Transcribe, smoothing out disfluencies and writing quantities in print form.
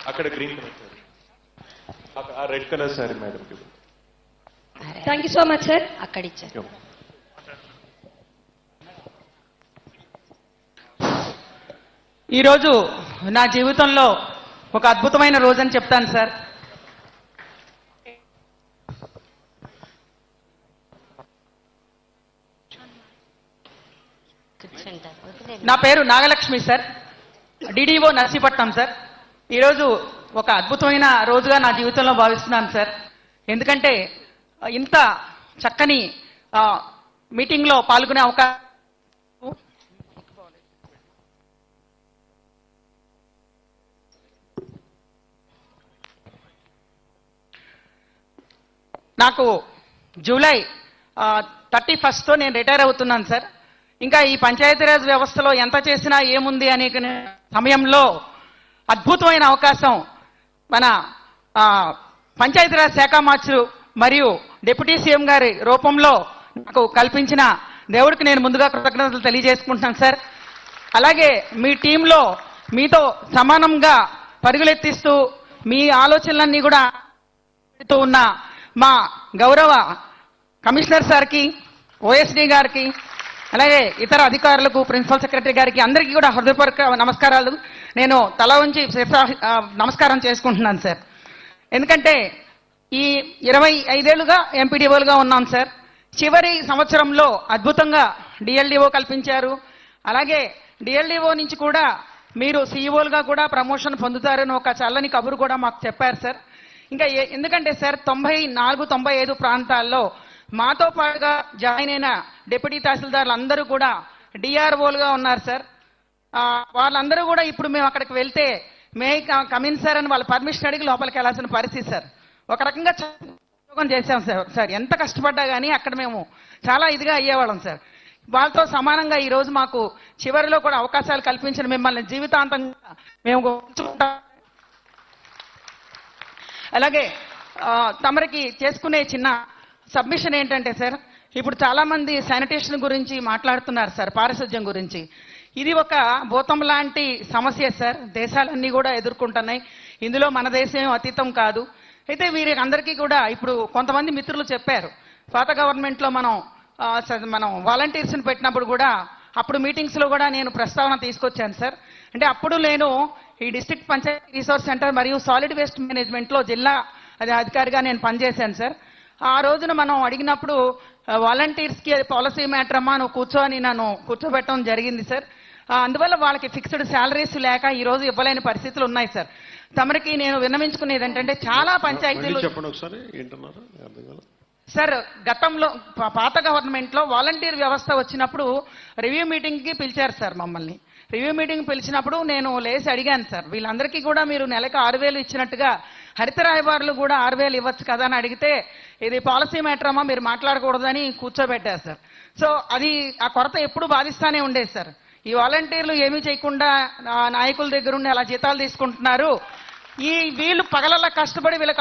అక్కడ green colour sorry, ఆ red colour sorry madam. Thank you so much sir. అక్కడ ఇచ్చారు. ఈరోజు నా జీవితంలో ఒక అద్భుతమైన రోజు అని చెప్తాను సార్. నా పేరు Nagalakshmi sir, DDO Narsipatnam sir. ఈరోజు ఒక అద్భుతమైన రోజుగా నా జీవితంలో భావిస్తున్నాను సార్. ఎందుకంటే ఇంత చక్కని మీటింగ్లో పాల్గొనే అవకాశం నాకు జూలై 31తో నేను రిటైర్ అవుతున్నాను సార్. ఇంకా ఈ పంచాయతీరాజ్ వ్యవస్థలో ఎంత చేసినా ఏముంది అనే సమయంలో అద్భుతమైన అవకాశం మన పంచాయతీరాజ్ శాఖ మార్చులు మరియు డిప్యూటీ సీఎం గారి రూపంలో నాకు కల్పించిన దేవుడికి నేను ముందుగా కృతజ్ఞతలు తెలియజేసుకుంటున్నాను సార్. అలాగే మీ టీంలో మీతో సమానంగా పరుగులెత్తిస్తూ మీ ఆలోచనలన్నీ కూడా ఉన్న మా గౌరవ కమిషనర్ సార్కి, ఓఎస్డీ గారికి, అలాగే ఇతర అధికారులకు, ప్రిన్సిపల్ సెక్రటరీ గారికి అందరికీ కూడా హృదయపూర్వక నమస్కారాలు. నేను తల వంచి నమస్కారం చేసుకుంటున్నాను సార్. ఎందుకంటే ఈ 25 ఏళ్లుగా ఎంపీడీఓలుగా ఉన్నాం సార్. చివరి సంవత్సరంలో అద్భుతంగా డిఎల్డిఓ కల్పించారు. అలాగే డిఎల్డిఓ నుంచి కూడా మీరు సిఇఓలుగా కూడా ప్రమోషన్ పొందుతారని ఒక చల్లని కబురు కూడా మాకు చెప్పారు సార్. ఇంకా ఎందుకంటే సార్ 94, 95 ప్రాంతాల్లో మాతో పాటుగా జాయిన్ అయిన డిప్యూటీ తహసీల్దార్లు అందరూ కూడా డిఆర్ఓలుగా ఉన్నారు సార్. వాళ్ళందరూ కూడా ఇప్పుడు మేము అక్కడికి వెళ్తే మే కమిన్ సార్ అని వాళ్ళ పర్మిషన్ అడిగి లోపలికి వెళ్ళాల్సిన పరిస్థితి సార్. ఒక రకంగా ఉద్యోగం చేశాం సార్. ఎంత కష్టపడ్డా కానీ అక్కడ మేము చాలా ఇదిగా అయ్యేవాళ్ళం సార్. వాళ్ళతో సమానంగా ఈరోజు మాకు చివరిలో కూడా అవకాశాలు కల్పించిన మిమ్మల్ని జీవితాంతంగా మేము గుర్తుంచుకుంటాం. అలాగే తమరికి చేసుకునే చిన్న సబ్మిషన్ ఏంటంటే సార్, ఇప్పుడు చాలా మంది శానిటేషన్ గురించి మాట్లాడుతున్నారు సార్, పారిశుధ్యం గురించి. ఇది ఒక భూతం లాంటి సమస్య సార్, దేశాలన్నీ కూడా ఎదుర్కొంటున్నాయి. ఇందులో మన దేశం అతీతం కాదు. అయితే వీరి అందరికీ కూడా ఇప్పుడు కొంతమంది మిత్రులు చెప్పారు, పాత గవర్నమెంట్లో మనం వాలంటీర్స్ని పెట్టినప్పుడు కూడా అప్పుడు మీటింగ్స్లో కూడా నేను ప్రస్తావన తీసుకొచ్చాను సార్. అంటే అప్పుడు నేను ఈ డిస్ట్రిక్ట్ పంచాయతీ రిసోర్స్ సెంటర్ మరియు సాలిడ్ వేస్ట్ మేనేజ్మెంట్లో జిల్లా అధికారిగా నేను పనిచేశాను సార్. ఆ రోజున మనం అడిగినప్పుడు వాలంటీర్స్కి పాలసీ మ్యాటర్ అమ్మా నువ్వు కూర్చోని నన్ను కూర్చోబెట్టడం జరిగింది సార్. అందువల్ల వాళ్ళకి ఫిక్స్డ్ శాలరీస్ లేక ఈ రోజు ఇవ్వలేని పరిస్థితులు ఉన్నాయి సార్. తమరికి నేను విన్నవించుకునేది ఏంటంటే చాలా పంచాయతీలు సార్ గతంలో పాత గవర్నమెంట్లో వాలంటీర్ వ్యవస్థ వచ్చినప్పుడు రివ్యూ మీటింగ్కి పిలిచారు సార్ మమ్మల్ని. రివ్యూ మీటింగ్ పిలిచినప్పుడు నేను లేచి అడిగాను సార్, వీళ్ళందరికీ కూడా మీరు నెలకు 6,000 ఇచ్చినట్టుగా హరిత రాయబారులు కూడా 6,000 ఇవ్వచ్చు కదా అని అడిగితే ఇది పాలసీ మ్యాటర్ అమ్మా మీరు మాట్లాడకూడదని కూర్చోబెట్టారు సార్. సో అది ఆ కొరత ఎప్పుడు బాధిస్తానే ఉండేది సార్. ఈ వాలంటీర్లు ఏమీ చేయకుండా నాయకుల దగ్గర ఉండి అలా జీతాలు తీసుకుంటున్నారు. వీళ్ళు పగలలా కష్టపడి వీళ్ళకి